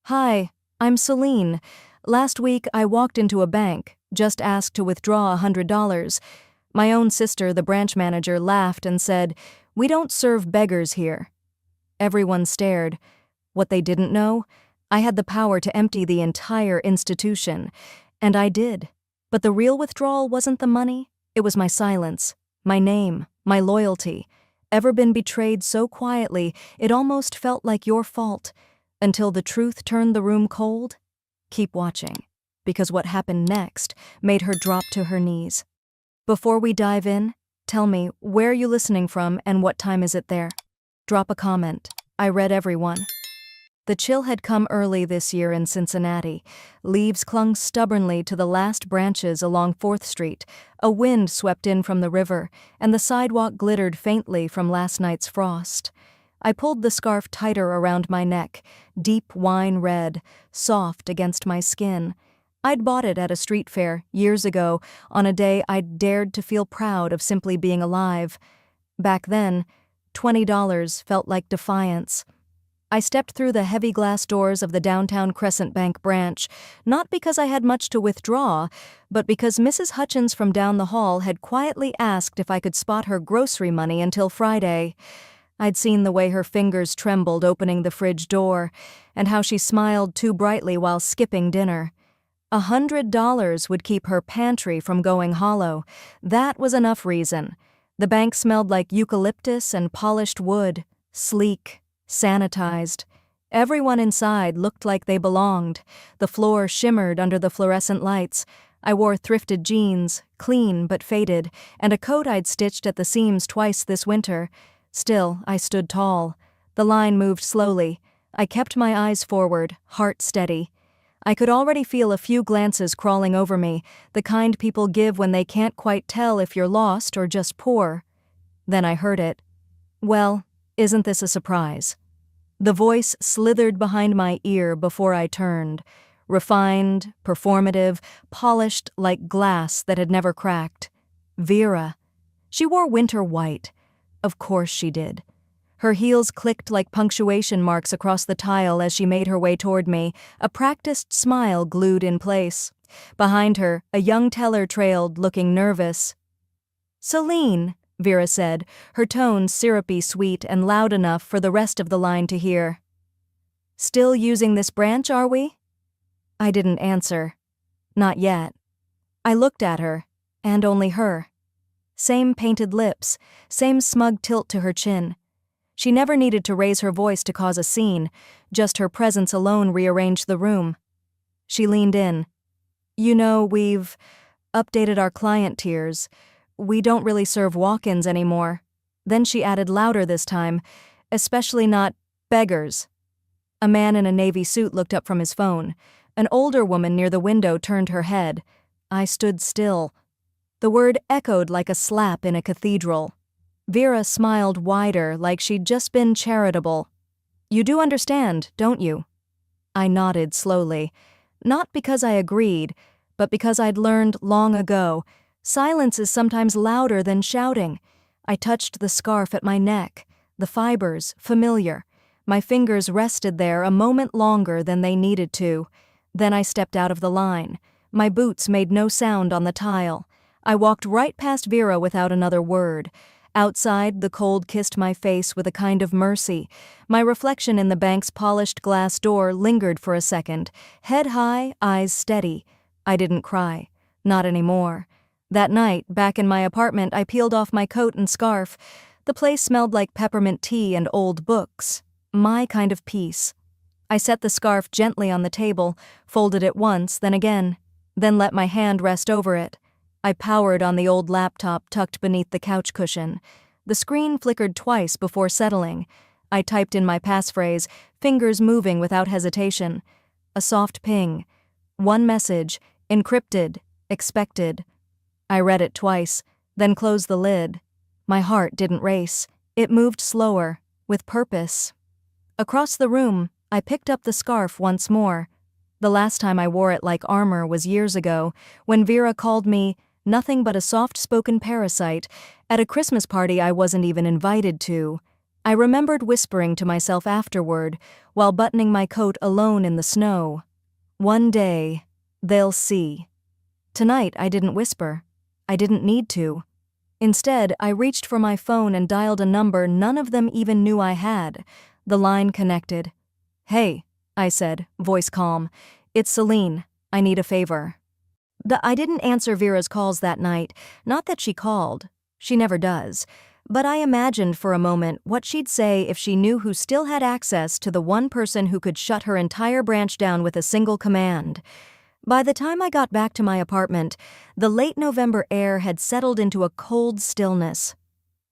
Hi, I'm Celine. Last week I walked into a bank, just asked to withdraw $100. My own sister, the branch manager, laughed and said, "We don't serve beggars here." Everyone stared. What they didn't know? I had the power to empty the entire institution. And I did. But the real withdrawal wasn't the money. It was my silence, my name, my loyalty. Ever been betrayed so quietly, it almost felt like your fault. Until the truth turned the room cold? Keep watching, because what happened next made her drop to her knees. Before we dive in, tell me, where are you listening from and what time is it there? Drop a comment. I read everyone. The chill had come early this year in Cincinnati. Leaves clung stubbornly to the last branches along 4th Street. A wind swept in from the river, and the sidewalk glittered faintly from last night's frost. I pulled the scarf tighter around my neck, deep wine red, soft against my skin. I'd bought it at a street fair years ago on a day I'd dared to feel proud of simply being alive. Back then, $20 felt like defiance. I stepped through the heavy glass doors of the downtown Crescent Bank branch, not because I had much to withdraw, but because Mrs. Hutchins from down the hall had quietly asked if I could spot her grocery money until Friday. I'd seen the way her fingers trembled opening the fridge door, and how she smiled too brightly while skipping dinner. $100 would keep her pantry from going hollow. That was enough reason. The bank smelled like eucalyptus and polished wood, sleek, sanitized. Everyone inside looked like they belonged. The floor shimmered under the fluorescent lights. I wore thrifted jeans, clean but faded, and a coat I'd stitched at the seams twice this winter. Still, I stood tall. The line moved slowly. I kept my eyes forward, heart steady. I could already feel a few glances crawling over me, the kind people give when they can't quite tell if you're lost or just poor. Then I heard it. "Well, isn't this a surprise?" The voice slithered behind my ear before I turned. Refined, performative, polished like glass that had never cracked. Vera. She wore winter white. Of course she did. Her heels clicked like punctuation marks across the tile as she made her way toward me, a practiced smile glued in place. Behind her, a young teller trailed, looking nervous. "Celine," Vera said, her tone syrupy sweet and loud enough for the rest of the line to hear. "Still using this branch, are we?" I didn't answer. Not yet. I looked at her, and only her. Same painted lips, same smug tilt to her chin. She never needed to raise her voice to cause a scene, just her presence alone rearranged the room. She leaned in. "You know, we've updated our client tiers. We don't really serve walk-ins anymore." Then she added louder this time, "Especially not beggars." A man in a navy suit looked up from his phone. An older woman near the window turned her head. I stood still. The word echoed like a slap in a cathedral. Vera smiled wider, like she'd just been charitable. "You do understand, don't you?" I nodded slowly. Not because I agreed, but because I'd learned long ago, silence is sometimes louder than shouting. I touched the scarf at my neck, the fibers, familiar. My fingers rested there a moment longer than they needed to. Then I stepped out of the line. My boots made no sound on the tile. I walked right past Vera without another word. Outside, the cold kissed my face with a kind of mercy. My reflection in the bank's polished glass door lingered for a second, head high, eyes steady. I didn't cry. Not anymore. That night, back in my apartment, I peeled off my coat and scarf. The place smelled like peppermint tea and old books. My kind of peace. I set the scarf gently on the table, folded it once, then again, then let my hand rest over it. I powered on the old laptop tucked beneath the couch cushion. The screen flickered twice before settling. I typed in my passphrase, fingers moving without hesitation. A soft ping. One message, encrypted, expected. I read it twice, then closed the lid. My heart didn't race. It moved slower, with purpose. Across the room, I picked up the scarf once more. The last time I wore it like armor was years ago, when Vera called me nothing but a soft-spoken parasite at a Christmas party I wasn't even invited to. I remembered whispering to myself afterward, while buttoning my coat alone in the snow. One day, they'll see. Tonight, I didn't whisper. I didn't need to. Instead, I reached for my phone and dialed a number none of them even knew I had. The line connected. "Hey," I said, voice calm. "It's Celine. I need a favor." I didn't answer Vera's calls that night, not that she called. She never does. But I imagined for a moment what she'd say if she knew who still had access to the one person who could shut her entire branch down with a single command. By the time I got back to my apartment, the late November air had settled into a cold stillness.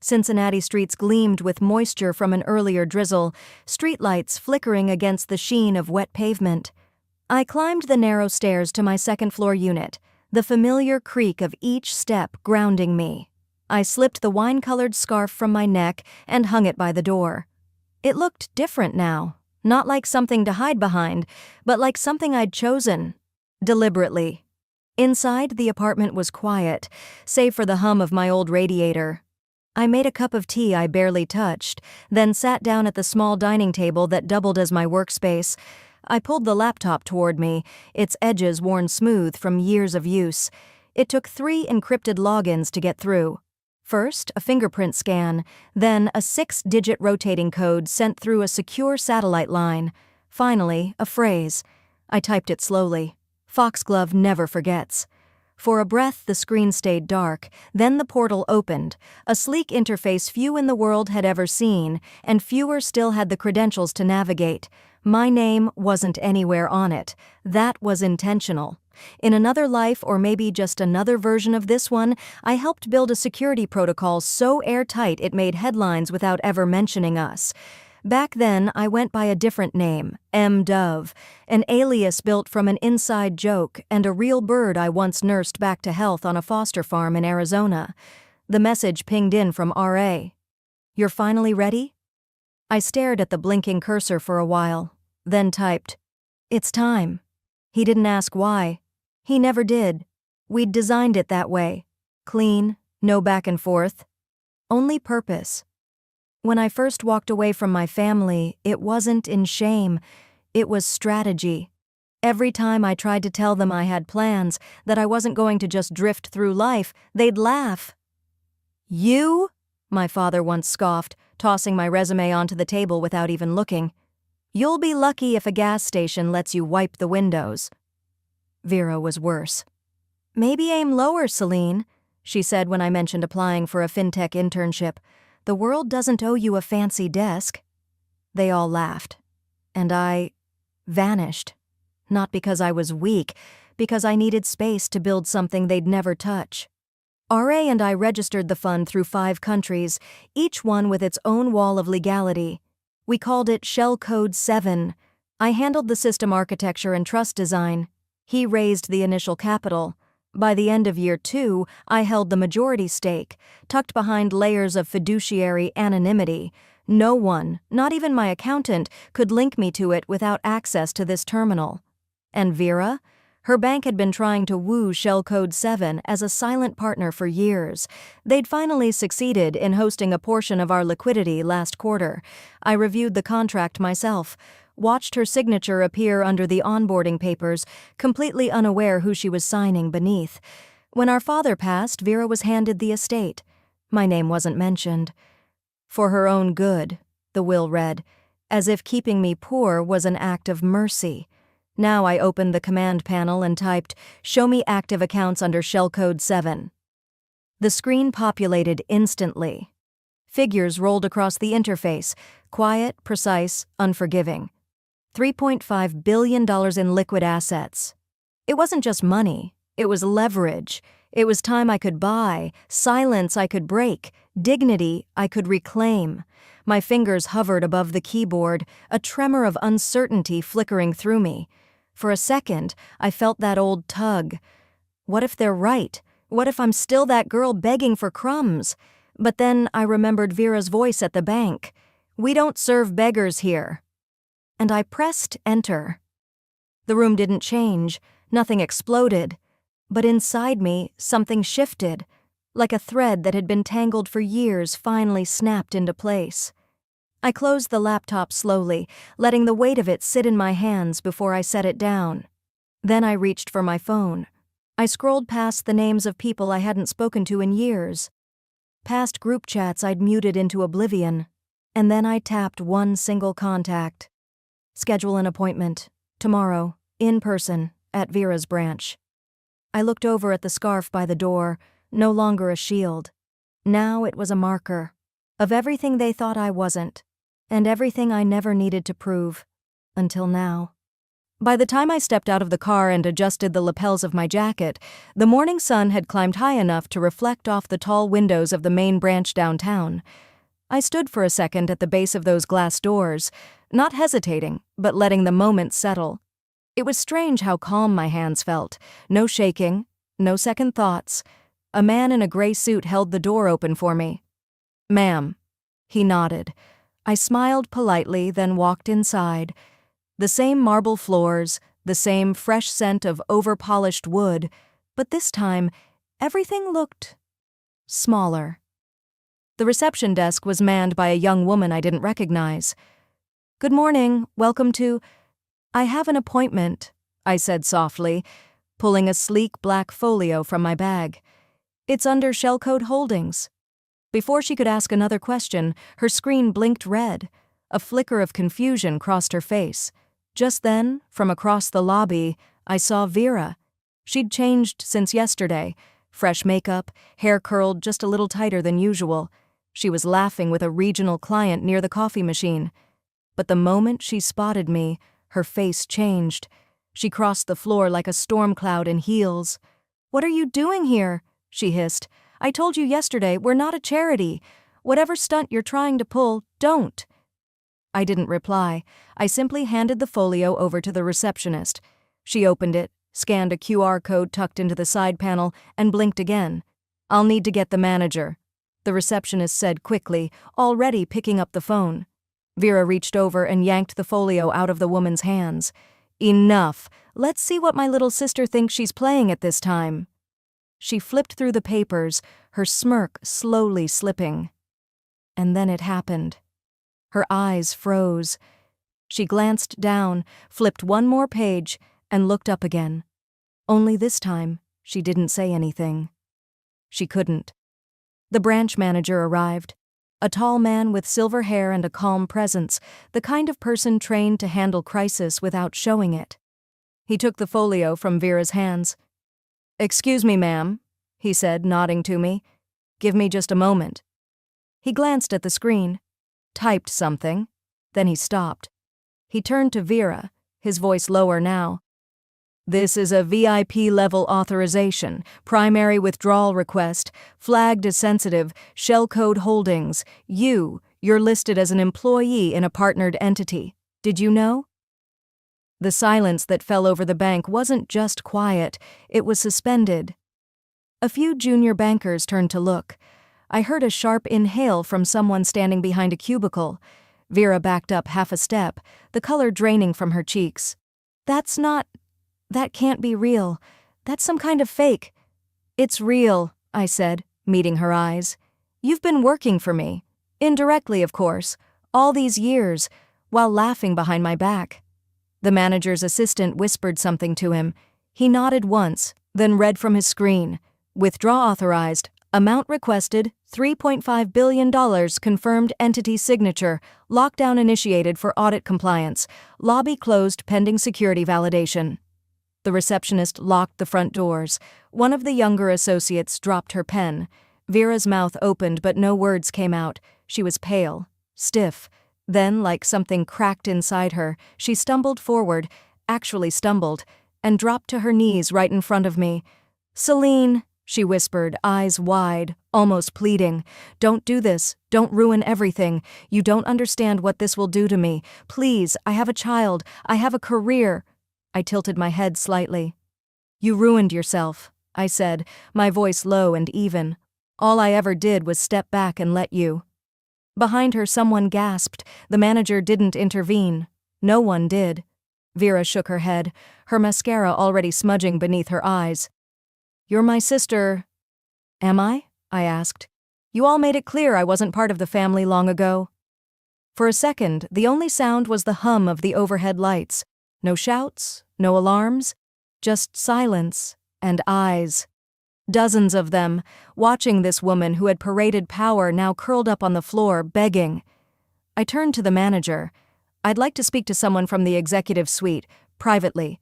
Cincinnati streets gleamed with moisture from an earlier drizzle, streetlights flickering against the sheen of wet pavement. I climbed the narrow stairs to my second-floor unit, the familiar creak of each step grounding me. I slipped the wine-colored scarf from my neck and hung it by the door. It looked different now, not like something to hide behind, but like something I'd chosen. Deliberately. Inside, the apartment was quiet, save for the hum of my old radiator. I made a cup of tea I barely touched, then sat down at the small dining table that doubled as my workspace. I pulled the laptop toward me, its edges worn smooth from years of use. It took 3 encrypted logins to get through. First, a fingerprint scan, then a 6-digit rotating code sent through a secure satellite line. Finally, a phrase. I typed it slowly. Foxglove never forgets. For a breath, the screen stayed dark. Then the portal opened, a sleek interface few in the world had ever seen, and fewer still had the credentials to navigate. My name wasn't anywhere on it. That was intentional. In another life, or maybe just another version of this one, I helped build a security protocol so airtight it made headlines without ever mentioning us. Back then, I went by a different name, M. Dove, an alias built from an inside joke and a real bird I once nursed back to health on a foster farm in Arizona. The message pinged in from R.A. "You're finally ready?" I stared at the blinking cursor for a while, then typed, "It's time." He didn't ask why. He never did. We'd designed it that way. Clean, no back and forth. Only purpose. When I first walked away from my family, it wasn't in shame. It was strategy. Every time I tried to tell them I had plans, that I wasn't going to just drift through life, they'd laugh. "You?" my father once scoffed, tossing my resume onto the table without even looking. "You'll be lucky if a gas station lets you wipe the windows." Vera was worse. "Maybe aim lower, Celine," she said when I mentioned applying for a fintech internship. "The world doesn't owe you a fancy desk." They all laughed. And I vanished. Not because I was weak, because I needed space to build something they'd never touch. RA and I registered the fund through 5 countries, each one with its own wall of legality. We called it Shell Code 7. I handled the system architecture and trust design. He raised the initial capital. By the end of year 2, I held the majority stake, tucked behind layers of fiduciary anonymity. No one, not even my accountant, could link me to it without access to this terminal. And Vera? Her bank had been trying to woo Shell Code 7 as a silent partner for years. They'd finally succeeded in hosting a portion of our liquidity last quarter. I reviewed the contract myself, watched her signature appear under the onboarding papers, completely unaware who she was signing beneath. When our father passed, Vera was handed the estate. My name wasn't mentioned. "For her own good," the will read, as if keeping me poor was an act of mercy. Now I opened the command panel and typed, "Show me active accounts under Shell Code 7. The screen populated instantly. Figures rolled across the interface, quiet, precise, unforgiving. $3.5 billion in liquid assets. It wasn't just money, it was leverage. It was time I could buy, silence I could break, dignity I could reclaim. My fingers hovered above the keyboard, a tremor of uncertainty flickering through me. For a second, I felt that old tug. What if they're right? What if I'm still that girl begging for crumbs? But then I remembered Vera's voice at the bank. "We don't serve beggars here." And I pressed enter. The room didn't change, nothing exploded. But inside me, something shifted, like a thread that had been tangled for years finally snapped into place. I closed the laptop slowly, letting the weight of it sit in my hands before I set it down. Then I reached for my phone. I scrolled past the names of people I hadn't spoken to in years. Past group chats I'd muted into oblivion. And then I tapped one single contact. Schedule an appointment. Tomorrow, in person, at Vera's branch. I looked over at the scarf by the door, no longer a shield. Now it was a marker. Of everything they thought I wasn't. And everything I never needed to prove. Until now. By the time I stepped out of the car and adjusted the lapels of my jacket, the morning sun had climbed high enough to reflect off the tall windows of the main branch downtown. I stood for a second at the base of those glass doors, not hesitating, but letting the moment settle. It was strange how calm my hands felt. No shaking, no second thoughts. A man in a gray suit held the door open for me. "Ma'am." He nodded. I smiled politely, then walked inside. The same marble floors, the same fresh scent of over-polished wood, but this time, everything looked smaller. The reception desk was manned by a young woman I didn't recognize. "Good morning, welcome to—" "I have an appointment," I said softly, pulling a sleek black folio from my bag. "It's under Shellcode Holdings." Before she could ask another question, her screen blinked red. A flicker of confusion crossed her face. Just then, from across the lobby, I saw Vera. She'd changed since yesterday. Fresh makeup, hair curled just a little tighter than usual. She was laughing with a regional client near the coffee machine. But the moment she spotted me, her face changed. She crossed the floor like a storm cloud in heels. "What are you doing here?" she hissed. "I told you yesterday, we're not a charity. Whatever stunt you're trying to pull, don't." I didn't reply. I simply handed the folio over to the receptionist. She opened it, scanned a QR code tucked into the side panel, and blinked again. "I'll need to get the manager," the receptionist said quickly, already picking up the phone. Vera reached over and yanked the folio out of the woman's hands. "Enough. Let's see what my little sister thinks she's playing at this time." She flipped through the papers, her smirk slowly slipping. And then it happened. Her eyes froze. She glanced down, flipped one more page, and looked up again. Only this time, she didn't say anything. She couldn't. The branch manager arrived. A tall man with silver hair and a calm presence, the kind of person trained to handle crisis without showing it. He took the folio from Vera's hands. "Excuse me, ma'am," he said, nodding to me. "Give me just a moment." He glanced at the screen, typed something, then he stopped. He turned to Vera, his voice lower now. "This is a VIP-level authorization, primary withdrawal request, flagged as sensitive, Shellcode Holdings. You're listed as an employee in a partnered entity. Did you know?" The silence that fell over the bank wasn't just quiet, it was suspended. A few junior bankers turned to look. I heard a sharp inhale from someone standing behind a cubicle. Vera backed up half a step, the color draining from her cheeks. That can't be real. That's some kind of fake." "It's real," I said, meeting her eyes. "You've been working for me. Indirectly, of course. All these years, while laughing behind my back." The manager's assistant whispered something to him. He nodded once, then read from his screen. "Withdraw authorized. Amount requested, $3.5 billion confirmed entity signature. Lockdown initiated for audit compliance. Lobby closed pending security validation." The receptionist locked the front doors. One of the younger associates dropped her pen. Vera's mouth opened, but no words came out. She was pale, stiff. Then, like something cracked inside her, she stumbled forward, actually stumbled, and dropped to her knees right in front of me. "Celine," she whispered, eyes wide, almost pleading. "Don't do this. Don't ruin everything. You don't understand what this will do to me. Please, I have a child. I have a career." I tilted my head slightly. "You ruined yourself," I said, my voice low and even. "All I ever did was step back and let you." Behind her, someone gasped. The manager didn't intervene. No one did. Vera shook her head, her mascara already smudging beneath her eyes. "You're my sister." "Am I?" I asked. "You all made it clear I wasn't part of the family long ago." For a second, the only sound was the hum of the overhead lights. No shouts, no alarms, just silence and eyes. Dozens of them, watching this woman who had paraded power now curled up on the floor, begging. I turned to the manager. I'd like to speak to someone from the executive suite, privately.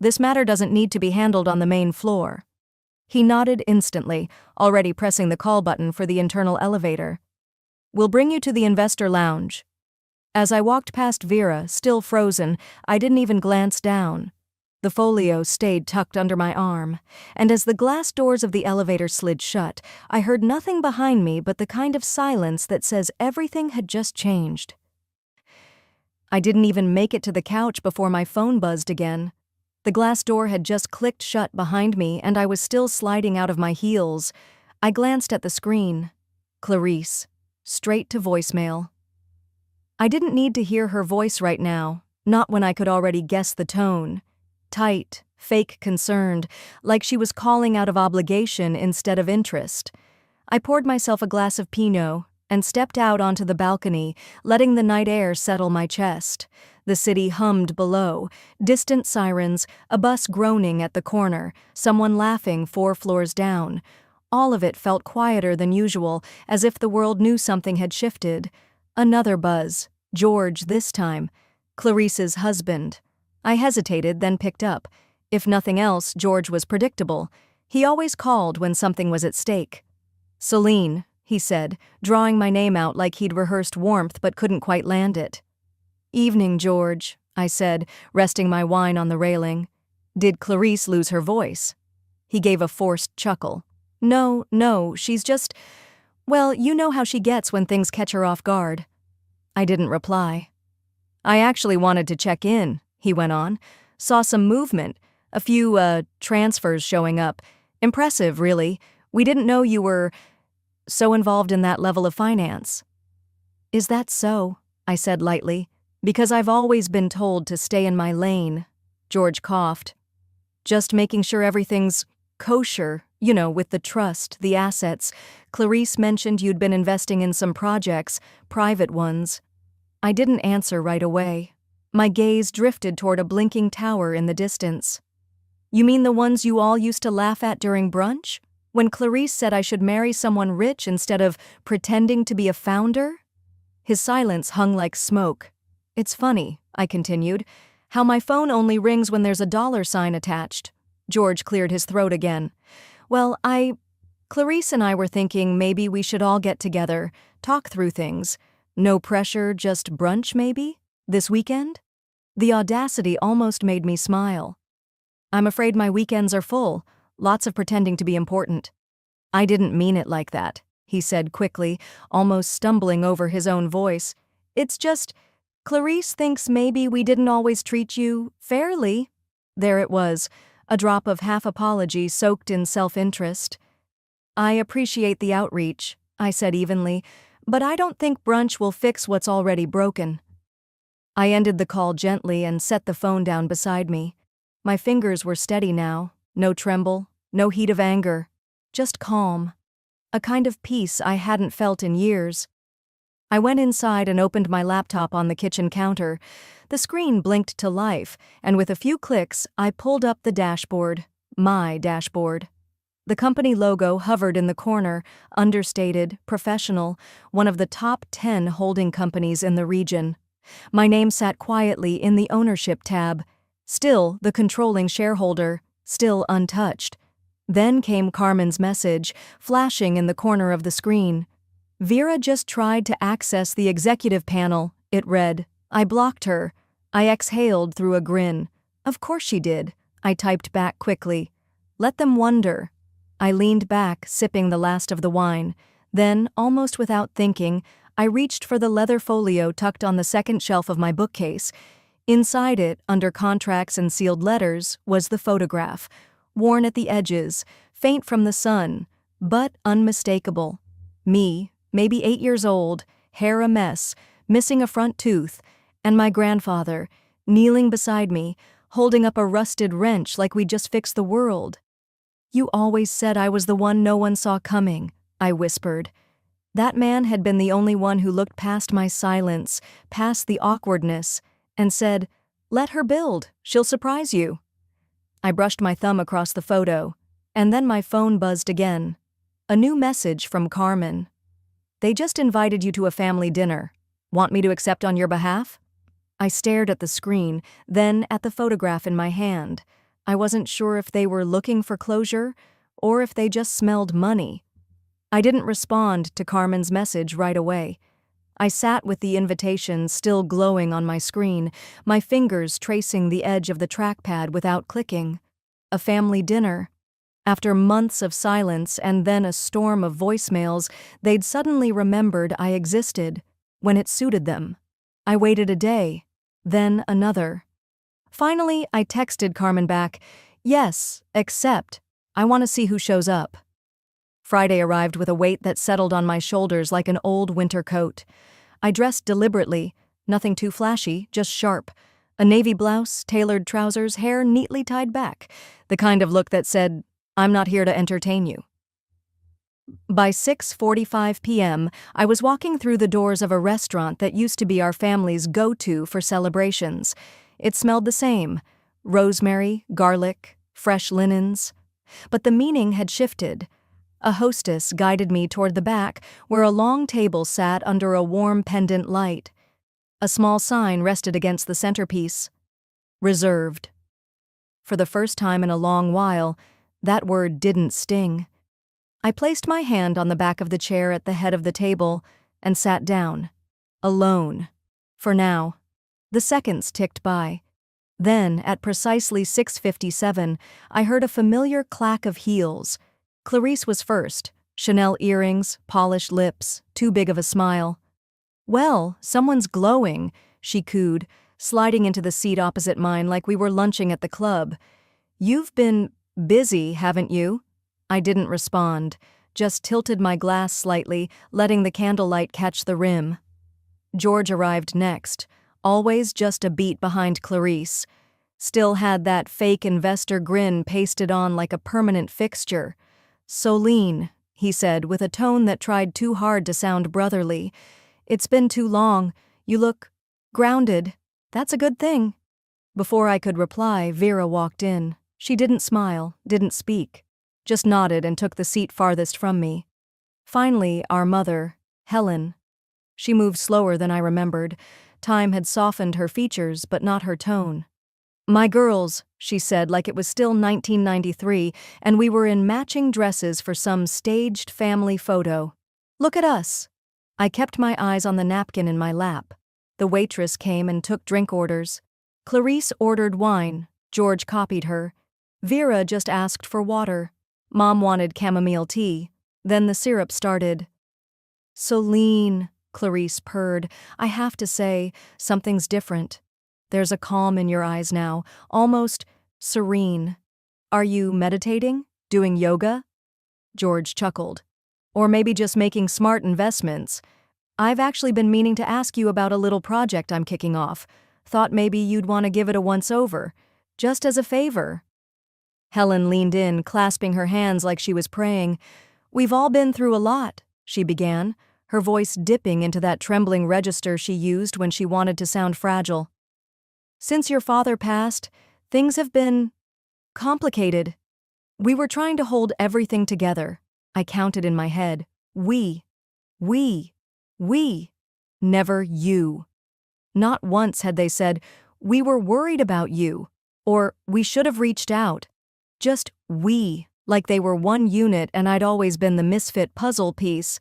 This matter doesn't need to be handled on the main floor. He nodded instantly, already pressing the call button for the internal elevator. We'll bring you to the investor lounge. As I walked past Vera, still frozen, I didn't even glance down. The folio stayed tucked under my arm, and as the glass doors of the elevator slid shut, I heard nothing behind me but the kind of silence that says everything had just changed. I didn't even make it to the couch before my phone buzzed again. The glass door had just clicked shut behind me, and I was still sliding out of my heels. I glanced at the screen. Clarice. Straight to voicemail. I didn't need to hear her voice right now, not when I could already guess the tone. Tight, fake concerned, like she was calling out of obligation instead of interest. I poured myself a glass of Pinot and stepped out onto the balcony, letting the night air settle my chest. The city hummed below, distant sirens, a bus groaning at the corner, someone laughing 4 floors down. All of it felt quieter than usual, as if the world knew something had shifted. Another buzz. George this time. Clarice's husband. I hesitated, then picked up. If nothing else, George was predictable. He always called when something was at stake. Celine, he said, drawing my name out like he'd rehearsed warmth but couldn't quite land it. Evening, George, I said, resting my wine on the railing. Did Clarice lose her voice? He gave a forced chuckle. No, she's just… Well, you know how she gets when things catch her off guard. I didn't reply. I actually wanted to check in, he went on. Saw some movement, a few, transfers showing up. Impressive, really. We didn't know you were so involved in that level of finance. Is that so? I said lightly. Because I've always been told to stay in my lane. George coughed. Just making sure everything's kosher, with the trust, the assets. Clarice mentioned you'd been investing in some projects, private ones. I didn't answer right away. My gaze drifted toward a blinking tower in the distance. You mean the ones you all used to laugh at during brunch? When Clarice said I should marry someone rich instead of pretending to be a founder? His silence hung like smoke. It's funny, I continued, how my phone only rings when there's a dollar sign attached. George cleared his throat again. Well, Clarice and I were thinking maybe we should all get together, talk through things. No pressure, just brunch maybe? This weekend? The audacity almost made me smile. I'm afraid my weekends are full, lots of pretending to be important. I didn't mean it like that, he said quickly, almost stumbling over his own voice. It's just, Clarice thinks maybe we didn't always treat you fairly. There it was, a drop of half-apology soaked in self-interest. I appreciate the outreach, I said evenly, but I don't think brunch will fix what's already broken. I ended the call gently and set the phone down beside me. My fingers were steady now, no tremble, no heat of anger, just calm. A kind of peace I hadn't felt in years. I went inside and opened my laptop on the kitchen counter. The screen blinked to life, and with a few clicks, I pulled up the dashboard, my dashboard. The company logo hovered in the corner, understated, professional, one of the top 10 holding companies in the region. My name sat quietly in the ownership tab, still the controlling shareholder, still untouched. Then came Carmen's message, flashing in the corner of the screen. Vera just tried to access the executive panel, it read. I blocked her. I exhaled through a grin. Of course she did, I typed back quickly. Let them wonder. I leaned back, sipping the last of the wine. Then, almost without thinking, I reached for the leather folio tucked on the second shelf of my bookcase. Inside it, under contracts and sealed letters, was the photograph, worn at the edges, faint from the sun, but unmistakable. Me, maybe 8 years old, hair a mess, missing a front tooth, and my grandfather, kneeling beside me, holding up a rusted wrench like we'd just fixed the world. You always said I was the one no one saw coming, I whispered. That man had been the only one who looked past my silence, past the awkwardness, and said, "Let her build, she'll surprise you." I brushed my thumb across the photo, and then my phone buzzed again. A new message from Carmen. "They just invited you to a family dinner. Want me to accept on your behalf?" I stared at the screen, then at the photograph in my hand. I wasn't sure if they were looking for closure or if they just smelled money. I didn't respond to Carmen's message right away. I sat with the invitation still glowing on my screen, my fingers tracing the edge of the trackpad without clicking. A family dinner. After months of silence and then a storm of voicemails, they'd suddenly remembered I existed when it suited them. I waited a day, then another. Finally, I texted Carmen back, "Yes, except I want to see who shows up." Friday arrived with a weight that settled on my shoulders like an old winter coat. I dressed deliberately, nothing too flashy, just sharp. A navy blouse, tailored trousers, hair neatly tied back. The kind of look that said, "I'm not here to entertain you." By 6:45 p.m., I was walking through the doors of a restaurant that used to be our family's go-to for celebrations. It smelled the same: rosemary, garlic, fresh linens. But the meaning had shifted. A hostess guided me toward the back, where a long table sat under a warm pendant light. A small sign rested against the centerpiece. Reserved. For the first time in a long while, that word didn't sting. I placed my hand on the back of the chair at the head of the table and sat down. Alone. For now. The seconds ticked by. Then, at precisely 6:57, I heard a familiar clack of heels. Clarice was first. Chanel earrings, polished lips, too big of a smile. "Well, someone's glowing," she cooed, sliding into the seat opposite mine like we were lunching at the club. "You've been busy, haven't you?" I didn't respond, just tilted my glass slightly, letting the candlelight catch the rim. George arrived next, always just a beat behind Clarice. Still had that fake investor grin pasted on like a permanent fixture. "Soline," he said with a tone that tried too hard to sound brotherly. "It's been too long. You look grounded. That's a good thing." Before I could reply, Vera walked in. She didn't smile, didn't speak, just nodded and took the seat farthest from me. Finally, our mother, Helen. She moved slower than I remembered. Time had softened her features, but not her tone. "My girls," she said like it was still 1993 and we were in matching dresses for some staged family photo. "Look at us." I kept my eyes on the napkin in my lap. The waitress came and took drink orders. Clarice ordered wine. George copied her. Vera just asked for water. Mom wanted chamomile tea. Then the syrup started. "Soline," Clarice purred, "I have to say, something's different. There's a calm in your eyes now, almost serene. Are you meditating? Doing yoga?" George chuckled. "Or maybe just making smart investments. I've actually been meaning to ask you about a little project I'm kicking off. Thought maybe you'd want to give it a once-over. Just as a favor." Helen leaned in, clasping her hands like she was praying. "We've all been through a lot," she began, her voice dipping into that trembling register she used when she wanted to sound fragile. "Since your father passed, things have been complicated. We were trying to hold everything together." I counted in my head. We. Never you. Not once had they said, "We were worried about you," or "We should have reached out." Just we, like they were one unit and I'd always been the misfit puzzle piece.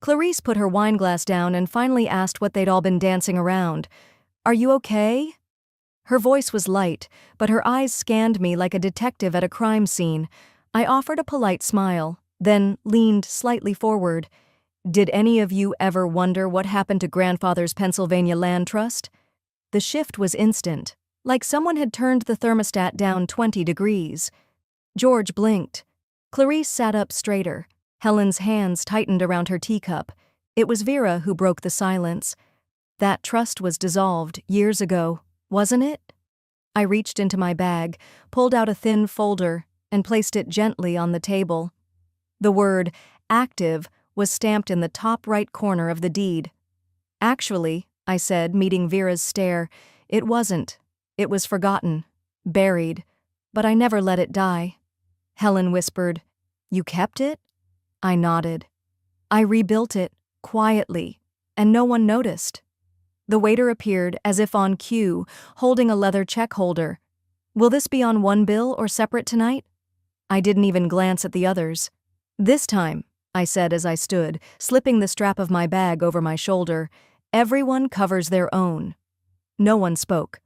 Clarice put her wineglass down and finally asked what they'd all been dancing around. "Are you okay?" Her voice was light, but her eyes scanned me like a detective at a crime scene. I offered a polite smile, then leaned slightly forward. "Did any of you ever wonder what happened to Grandfather's Pennsylvania Land Trust?" The shift was instant, like someone had turned the thermostat down 20 degrees. George blinked. Clarice sat up straighter. Helen's hands tightened around her teacup. It was Vera who broke the silence. "That trust was dissolved years ago, wasn't it?" I reached into my bag, pulled out a thin folder, and placed it gently on the table. The word active was stamped in the top right corner of the deed. Actually, I said, meeting Vera's stare, it wasn't. It was forgotten, buried, but I never let it die. Helen whispered, "You kept it?" I nodded. I rebuilt it, quietly, and no one noticed. The waiter appeared as if on cue, holding a leather check holder. "Will this be on one bill or separate tonight?" I didn't even glance at the others. "This time," I said as I stood, slipping the strap of my bag over my shoulder, "everyone covers their own." No one spoke.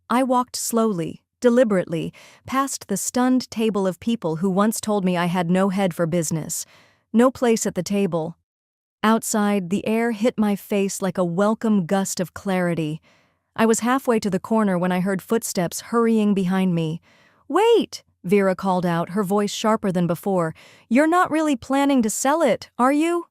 I walked slowly, deliberately, past the stunned table of people who once told me I had no head for business, no place at the table. Outside, the air hit my face like a welcome gust of clarity. I was halfway to the corner when I heard footsteps hurrying behind me. "Wait!" Vera called out, her voice sharper than before. "You're not really planning to sell it, are you?"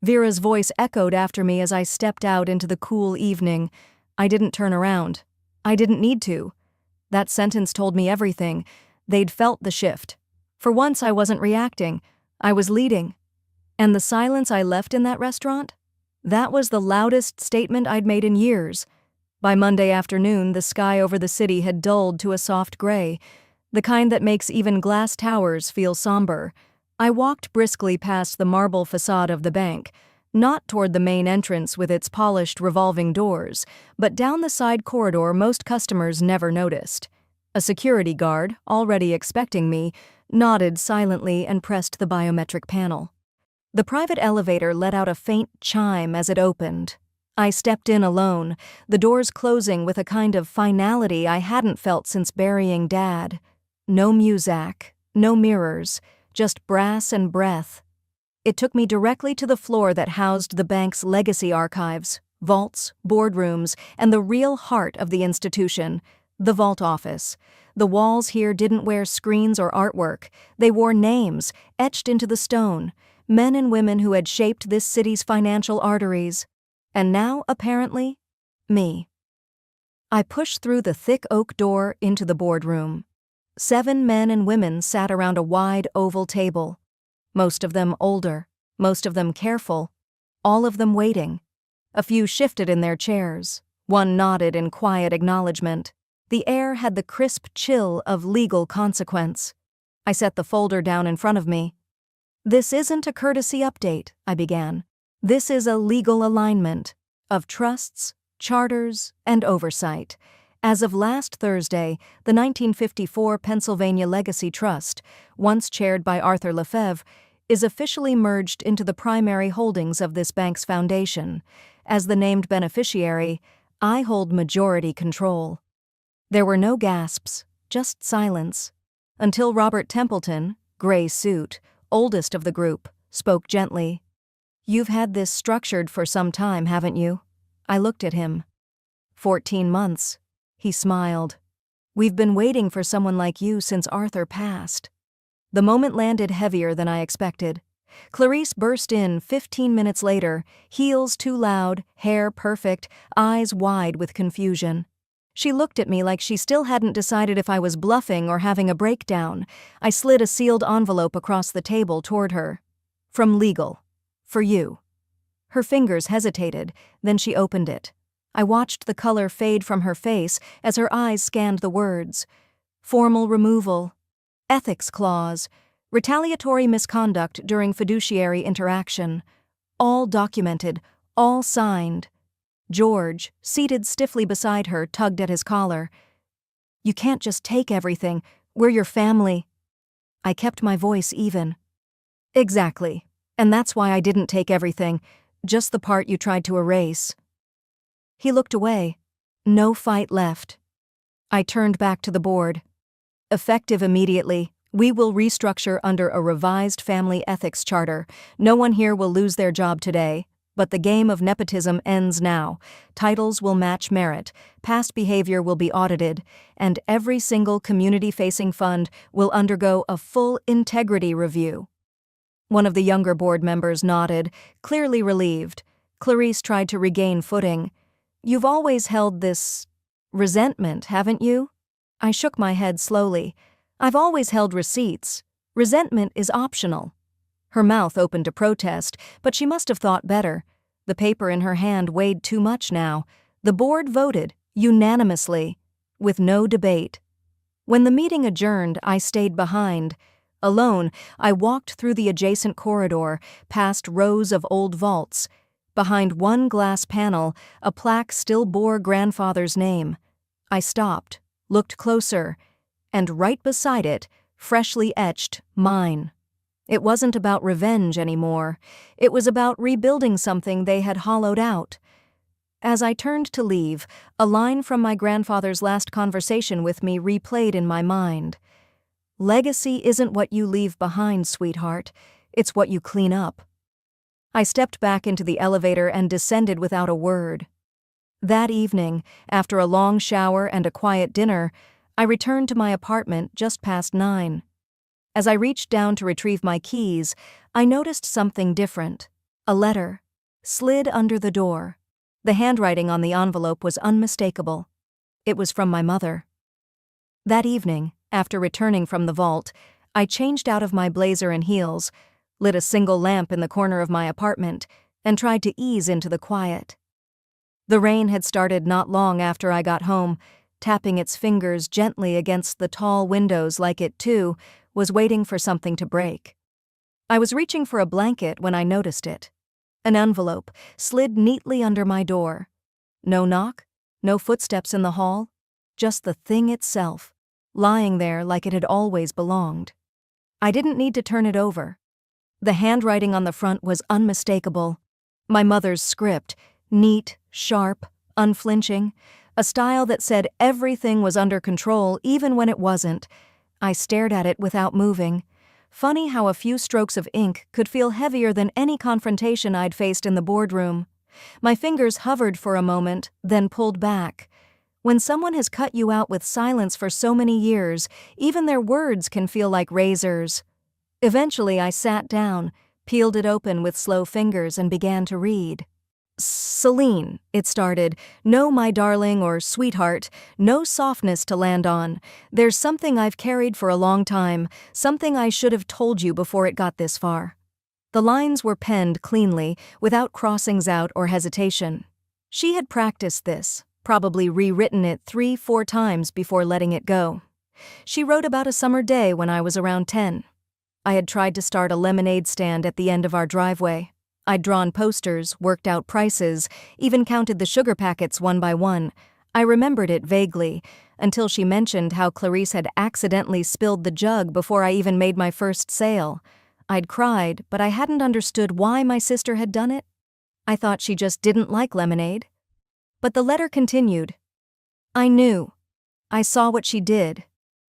Vera's voice echoed after me as I stepped out into the cool evening. I didn't turn around. I didn't need to. That sentence told me everything. They'd felt the shift. For once, I wasn't reacting. I was leading. And the silence I left in that restaurant? That was the loudest statement I'd made in years. By Monday afternoon, the sky over the city had dulled to a soft gray, the kind that makes even glass towers feel somber. I walked briskly past the marble facade of the bank, not toward the main entrance with its polished revolving doors, but down the side corridor most customers never noticed. A security guard, already expecting me, nodded silently and pressed the biometric panel. The private elevator let out a faint chime as it opened. I stepped in alone, the doors closing with a kind of finality I hadn't felt since burying Dad. No muzak, no mirrors, just brass and breath. It took me directly to the floor that housed the bank's legacy archives, vaults, boardrooms, and the real heart of the institution, the vault office. The walls here didn't wear screens or artwork. They wore names, etched into the stone, men and women who had shaped this city's financial arteries. And now, apparently, me. I pushed through the thick oak door into the boardroom. 7 men and women sat around a wide oval table. Most of them older, most of them careful, all of them waiting. A few shifted in their chairs. One nodded in quiet acknowledgement. The air had the crisp chill of legal consequence. I set the folder down in front of me. "This isn't a courtesy update," I began. "This is a legal alignment of trusts, charters, and oversight. As of last Thursday, the 1954 Pennsylvania Legacy Trust, once chaired by Arthur Lefebvre, is officially merged into the primary holdings of this bank's foundation. As the named beneficiary, I hold majority control." There were no gasps, just silence, until Robert Templeton, gray suit, oldest of the group, spoke gently. "You've had this structured for some time, haven't you?" I looked at him. 14 months. He smiled. "We've been waiting for someone like you since Arthur passed." The moment landed heavier than I expected. Clarice burst in 15 minutes later, heels too loud, hair perfect, eyes wide with confusion. She looked at me like she still hadn't decided if I was bluffing or having a breakdown. I slid a sealed envelope across the table toward her. "From legal. For you." Her fingers hesitated, then she opened it. I watched the color fade from her face as her eyes scanned the words. "Formal removal. Ethics clause. Retaliatory misconduct during fiduciary interaction. All documented, all signed." George, seated stiffly beside her, tugged at his collar. "You can't just take everything. We're your family." I kept my voice even. "Exactly. And that's why I didn't take everything, just the part you tried to erase." He looked away. No fight left. I turned back to the board. "Effective immediately, we will restructure under a revised family ethics charter. No one here will lose their job today. But the game of nepotism ends now. Titles will match merit, past behavior will be audited, and every single community-facing fund will undergo a full integrity review." One of the younger board members nodded, clearly relieved. Clarice tried to regain footing. "You've always held this resentment, haven't you?" I shook my head slowly. "I've always held receipts. Resentment is optional." Her mouth opened to protest, but she must have thought better. The paper in her hand weighed too much now. The board voted, unanimously, with no debate. When the meeting adjourned, I stayed behind. Alone, I walked through the adjacent corridor, past rows of old vaults. Behind one glass panel, a plaque still bore grandfather's name. I stopped, looked closer, and right beside it, freshly etched, mine. It wasn't about revenge anymore. It was about rebuilding something they had hollowed out. As I turned to leave, a line from my grandfather's last conversation with me replayed in my mind. "Legacy isn't what you leave behind, sweetheart. It's what you clean up." I stepped back into the elevator and descended without a word. That evening, after a long shower and a quiet dinner, I returned to my apartment just past 9. As I reached down to retrieve my keys, I noticed something different. A letter slid under the door. The handwriting on the envelope was unmistakable. It was from my mother. That evening, after returning from the vault, I changed out of my blazer and heels, lit a single lamp in the corner of my apartment, and tried to ease into the quiet. The rain had started not long after I got home, tapping its fingers gently against the tall windows like it, too, was waiting for something to break. I was reaching for a blanket when I noticed it. An envelope slid neatly under my door. No knock, no footsteps in the hall, just the thing itself, lying there like it had always belonged. I didn't need to turn it over. The handwriting on the front was unmistakable. My mother's script, neat, sharp, unflinching, a style that said everything was under control even when it wasn't. I stared at it without moving. Funny how a few strokes of ink could feel heavier than any confrontation I'd faced in the boardroom. My fingers hovered for a moment, then pulled back. When someone has cut you out with silence for so many years, even their words can feel like razors. Eventually, I sat down, peeled it open with slow fingers, and began to read. "Celine," it started. "No, my darling," or "sweetheart," no softness to land on. "There's something I've carried for a long time, something I should have told you before it got this far." The lines were penned cleanly, without crossings out or hesitation. She had practiced this, probably rewritten it 3-4 times before letting it go. She wrote about a summer day when I was around 10. I had tried to start a lemonade stand at the end of our driveway. I'd drawn posters, worked out prices, even counted the sugar packets one by one. I remembered it vaguely, until she mentioned how Clarice had accidentally spilled the jug before I even made my first sale. I'd cried, but I hadn't understood why my sister had done it. I thought she just didn't like lemonade. But the letter continued. "I knew. I saw what she did.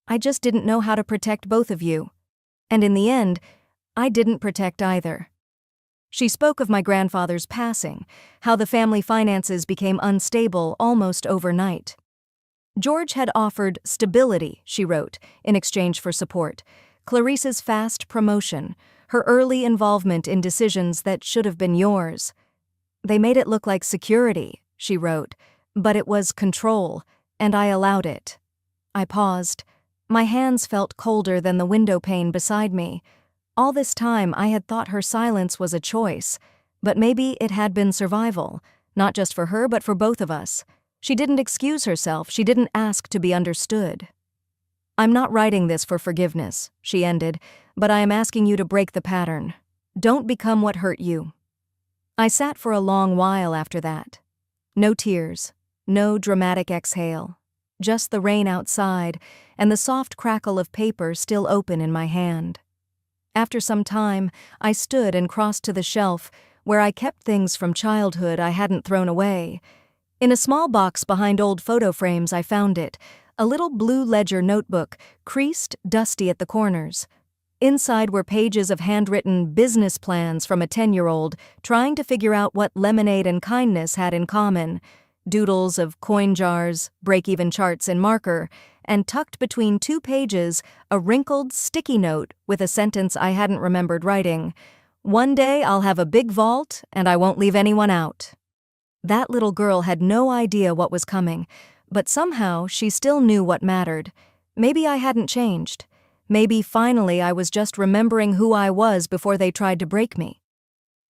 I just didn't know how to protect both of you. And in the end, I didn't protect either." She spoke of my grandfather's passing, how the family finances became unstable almost overnight. George had offered stability, she wrote, in exchange for support. Clarice's fast promotion, her early involvement in decisions that should have been yours. They made it look like security, she wrote, but it was control, and I allowed it. I paused. My hands felt colder than the window pane beside me. All this time I had thought her silence was a choice, but maybe it had been survival, not just for her but for both of us. She didn't excuse herself, she didn't ask to be understood. "I'm not writing this for forgiveness," she ended, "but I am asking you to break the pattern. Don't become what hurt you." I sat for a long while after that. No tears, no dramatic exhale, just the rain outside and the soft crackle of paper still open in my hand. After some time, I stood and crossed to the shelf where I kept things from childhood I hadn't thrown away. In a small box behind old photo frames I found it, a little blue ledger notebook, creased, dusty at the corners. Inside were pages of handwritten business plans from a 10-year-old trying to figure out what lemonade and kindness had in common, doodles of coin jars, break-even charts in marker, and tucked between 2 pages a wrinkled sticky note with a sentence I hadn't remembered writing. "One day I'll have a big vault and I won't leave anyone out." That little girl had no idea what was coming, but somehow she still knew what mattered. Maybe I hadn't changed. Maybe finally I was just remembering who I was before they tried to break me.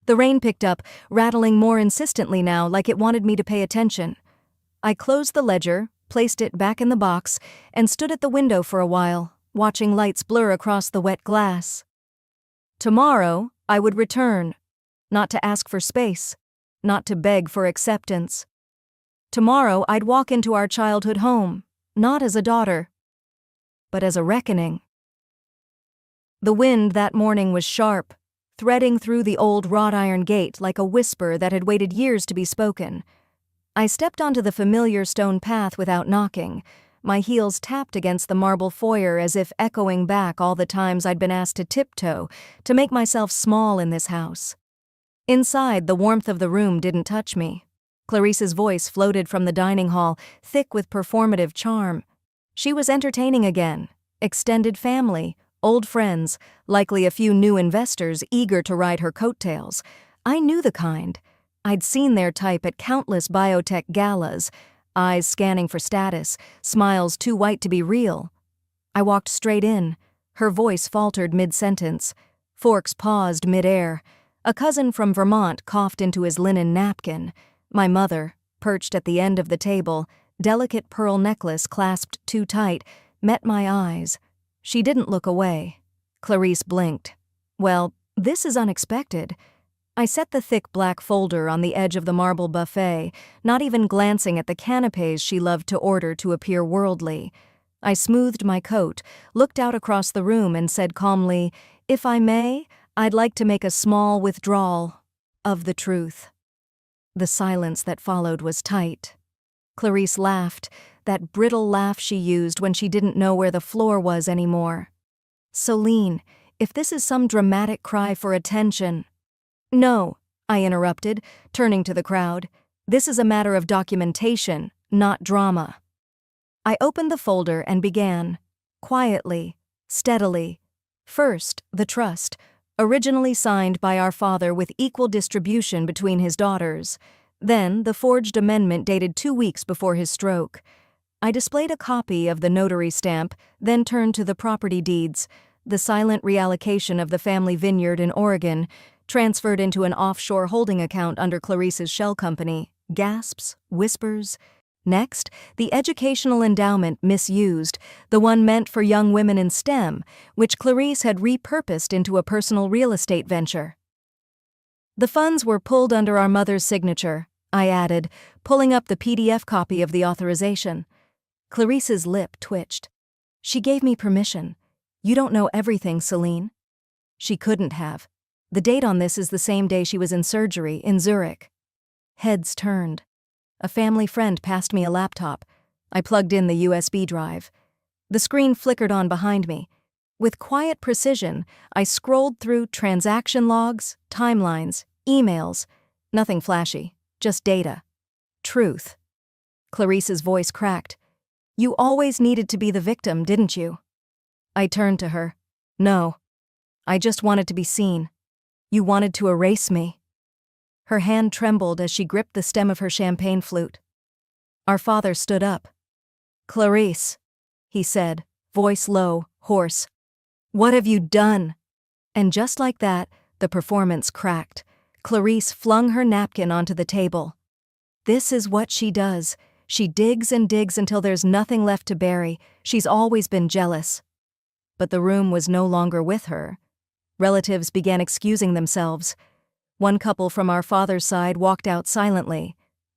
The rain picked up, rattling more insistently now, like it wanted me to pay attention. I closed the ledger, placed it back in the box, and stood at the window for a while, watching lights blur across the wet glass. Tomorrow, I would return, not to ask for space, not to beg for acceptance. Tomorrow, I'd walk into our childhood home, not as a daughter, but as a reckoning. The wind that morning was sharp, threading through the old wrought iron gate like a whisper that had waited years to be spoken. I stepped onto the familiar stone path without knocking. My heels tapped against the marble foyer as if echoing back all the times I'd been asked to tiptoe, to make myself small in this house. Inside, the warmth of the room didn't touch me. Clarice's voice floated from the dining hall, thick with performative charm. She was entertaining again. Extended family, old friends, likely a few new investors eager to ride her coattails. I knew the kind. I'd seen their type at countless biotech galas, eyes scanning for status, smiles too white to be real. I walked straight in. Her voice faltered mid-sentence. Forks paused mid-air. A cousin from Vermont coughed into his linen napkin. My mother, perched at the end of the table, delicate pearl necklace clasped too tight, met my eyes. She didn't look away. Clarice blinked. Well, this is unexpected. I set the thick black folder on the edge of the marble buffet, not even glancing at the canapes she loved to order to appear worldly. I smoothed my coat, looked out across the room and said calmly, "If I may, I'd like to make a small withdrawal of the truth." The silence that followed was tight. Clarice laughed, that brittle laugh she used when she didn't know where the floor was anymore. "Celine, if this is some dramatic cry for attention—" "No," I interrupted, turning to the crowd. "This is a matter of documentation, not drama." I opened the folder and began, quietly, steadily. First, the trust, originally signed by our father with equal distribution between his daughters. Then, the forged amendment dated 2 weeks before his stroke. I displayed a copy of the notary stamp, then turned to the property deeds, the silent reallocation of the family vineyard in Oregon, transferred into an offshore holding account under Clarice's shell company. Gasps, whispers. Next, the educational endowment misused, the one meant for young women in STEM, which Clarice had repurposed into a personal real estate venture. The funds were pulled under our mother's signature, I added, pulling up the PDF copy of the authorization. Clarice's lip twitched. "She gave me permission. You don't know everything, Celine." She couldn't have. The date on this is the same day she was in surgery in Zurich. Heads turned. A family friend passed me a laptop. I plugged in the USB drive. The screen flickered on behind me. With quiet precision, I scrolled through transaction logs, timelines, emails. Nothing flashy, just data. Truth. Clarice's voice cracked. "You always needed to be the victim, didn't you?" I turned to her. "No. I just wanted to be seen. You wanted to erase me." Her hand trembled as she gripped the stem of her champagne flute. Our father stood up. "Clarice," he said, voice low, hoarse. "What have you done?" And just like that, the performance cracked. Clarice flung her napkin onto the table. "This is what she does. She digs and digs until there's nothing left to bury. She's always been jealous." But the room was no longer with her. Relatives began excusing themselves. One couple from our father's side walked out silently.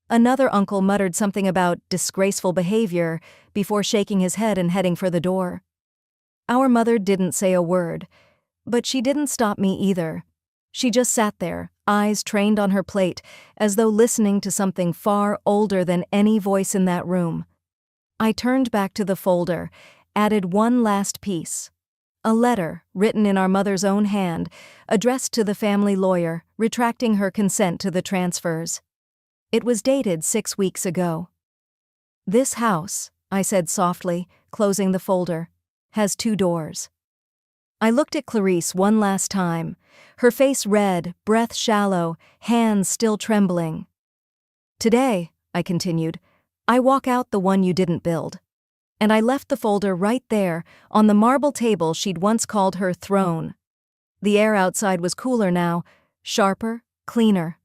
Another uncle muttered something about disgraceful behavior before shaking his head and heading for the door. Our mother didn't say a word, but she didn't stop me either. She just sat there, eyes trained on her plate, as though listening to something far older than any voice in that room. I turned back to the folder, added one last piece. A letter, written in our mother's own hand, addressed to the family lawyer, retracting her consent to the transfers. It was dated 6 weeks ago. "This house," I said softly, closing the folder, "has 2 doors." I looked at Clarice one last time, her face red, breath shallow, hands still trembling. "Today," I continued, "I walk out the one you didn't build. And I left the folder right there, on the marble table she'd once called her throne. The air outside was cooler now, sharper, cleaner.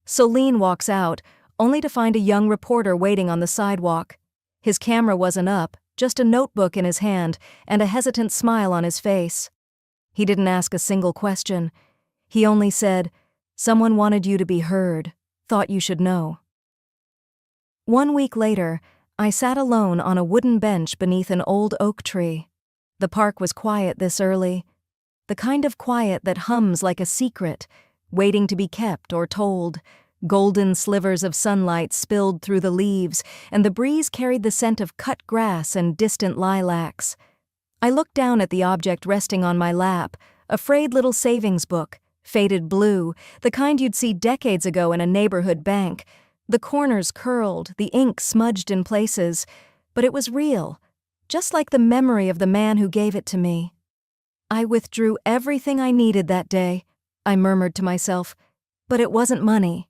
Celine walks out, only to find a young reporter waiting on the sidewalk. His camera wasn't up, just a notebook in his hand and a hesitant smile on his face. He didn't ask a single question. He only said, "Someone wanted you to be heard, thought you should know." 1 week later, I sat alone on a wooden bench beneath an old oak tree. The park was quiet this early, the kind of quiet that hums like a secret, waiting to be kept or told. Golden slivers of sunlight spilled through the leaves, and the breeze carried the scent of cut grass and distant lilacs. I looked down at the object resting on my lap, a frayed little savings book, faded blue, the kind you'd see decades ago in a neighborhood bank. The corners curled, the ink smudged in places, but it was real, just like the memory of the man who gave it to me. I withdrew everything I needed that day, I murmured to myself, but it wasn't money.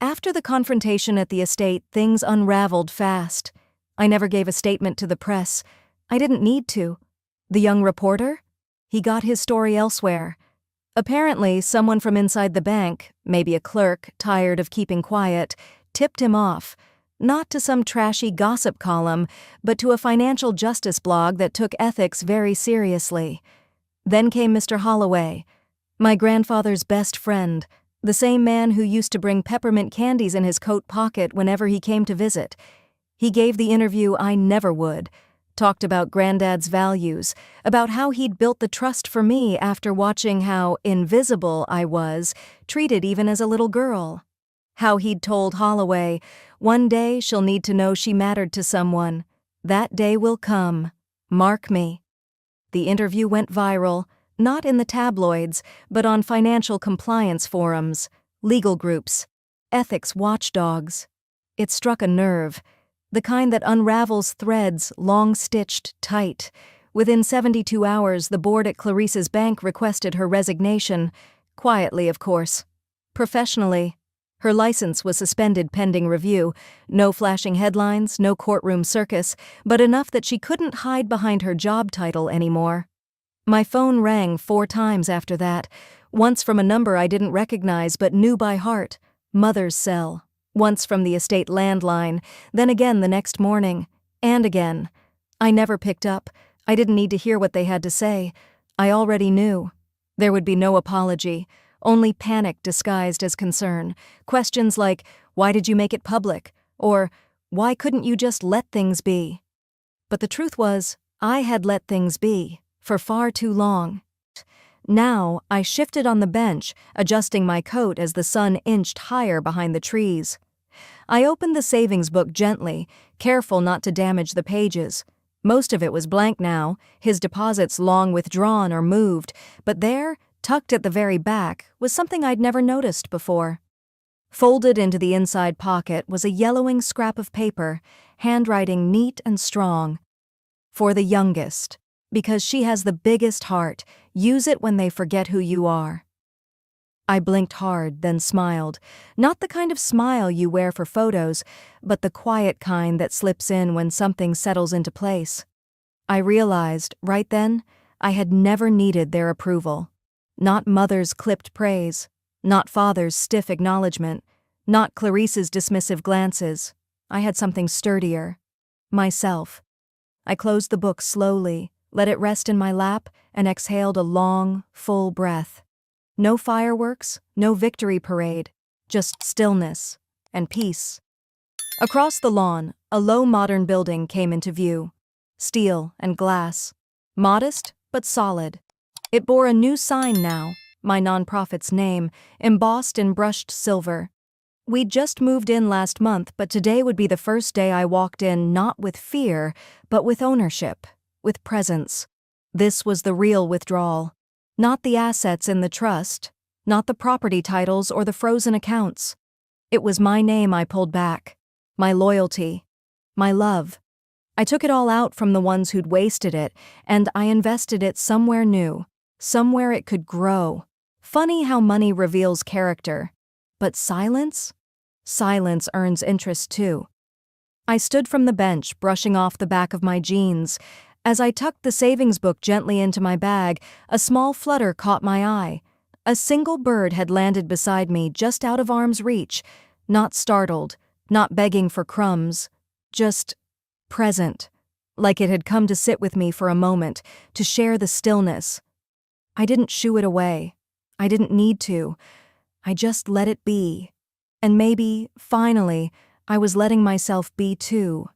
After the confrontation at the estate, things unraveled fast. I never gave a statement to the press. I didn't need to. The young reporter? He got his story elsewhere. Apparently, someone from inside the bank, maybe a clerk, tired of keeping quiet, tipped him off, not to some trashy gossip column, but to a financial justice blog that took ethics very seriously. Then came Mr. Holloway, my grandfather's best friend, the same man who used to bring peppermint candies in his coat pocket whenever he came to visit. He gave the interview I never would, talked about Granddad's values, about how he'd built the trust for me after watching how invisible I was, treated even as a little girl. How he'd told Holloway, "One day she'll need to know she mattered to someone. That day will come. Mark me." The interview went viral, not in the tabloids, but on financial compliance forums, legal groups, ethics watchdogs. It struck a nerve, the kind that unravels threads long-stitched tight. Within 72 hours, the board at Clarice's bank requested her resignation, quietly, of course. Professionally, her license was suspended pending review. No flashing headlines, no courtroom circus, but enough that she couldn't hide behind her job title anymore. My phone rang 4 times after that, once from a number I didn't recognize but knew by heart, Mother's cell, once from the estate landline, then again the next morning, and again. I never picked up. I didn't need to hear what they had to say. I already knew. There would be no apology, only panic disguised as concern. Questions like, "Why did you make it public?" or "Why couldn't you just let things be?" But the truth was, I had let things be. For far too long. Now, I shifted on the bench, adjusting my coat as the sun inched higher behind the trees. I opened the savings book gently, careful not to damage the pages. Most of it was blank now, his deposits long withdrawn or moved, but there, tucked at the very back, was something I'd never noticed before. Folded into the inside pocket was a yellowing scrap of paper, handwriting neat and strong. "For the youngest. Because she has the biggest heart, use it when they forget who you are." I blinked hard, then smiled. Not the kind of smile you wear for photos, but the quiet kind that slips in when something settles into place. I realized, right then, I had never needed their approval. Not Mother's clipped praise, not Father's stiff acknowledgement, not Clarice's dismissive glances. I had something sturdier. Myself. I closed the book slowly, let it rest in my lap, and exhaled a long, full breath. No fireworks, no victory parade, just stillness and peace. Across the lawn, a low modern building came into view. Steel and glass. Modest, but solid. It bore a new sign now, my nonprofit's name, embossed in brushed silver. We'd just moved in last month, but today would be the first day I walked in not with fear, but with ownership. With presence. This was the real withdrawal. Not the assets in the trust, not the property titles or the frozen accounts. It was my name I pulled back, my loyalty, my love. I took it all out from the ones who'd wasted it, and I invested it somewhere new, somewhere it could grow. Funny how money reveals character. But silence? Silence earns interest too. I stood from the bench, brushing off the back of my jeans. As I tucked the savings book gently into my bag, a small flutter caught my eye. A single bird had landed beside me, just out of arm's reach, not startled, not begging for crumbs, just present, like it had come to sit with me for a moment, to share the stillness. I didn't shoo it away. I didn't need to. I just let it be. And maybe, finally, I was letting myself be too.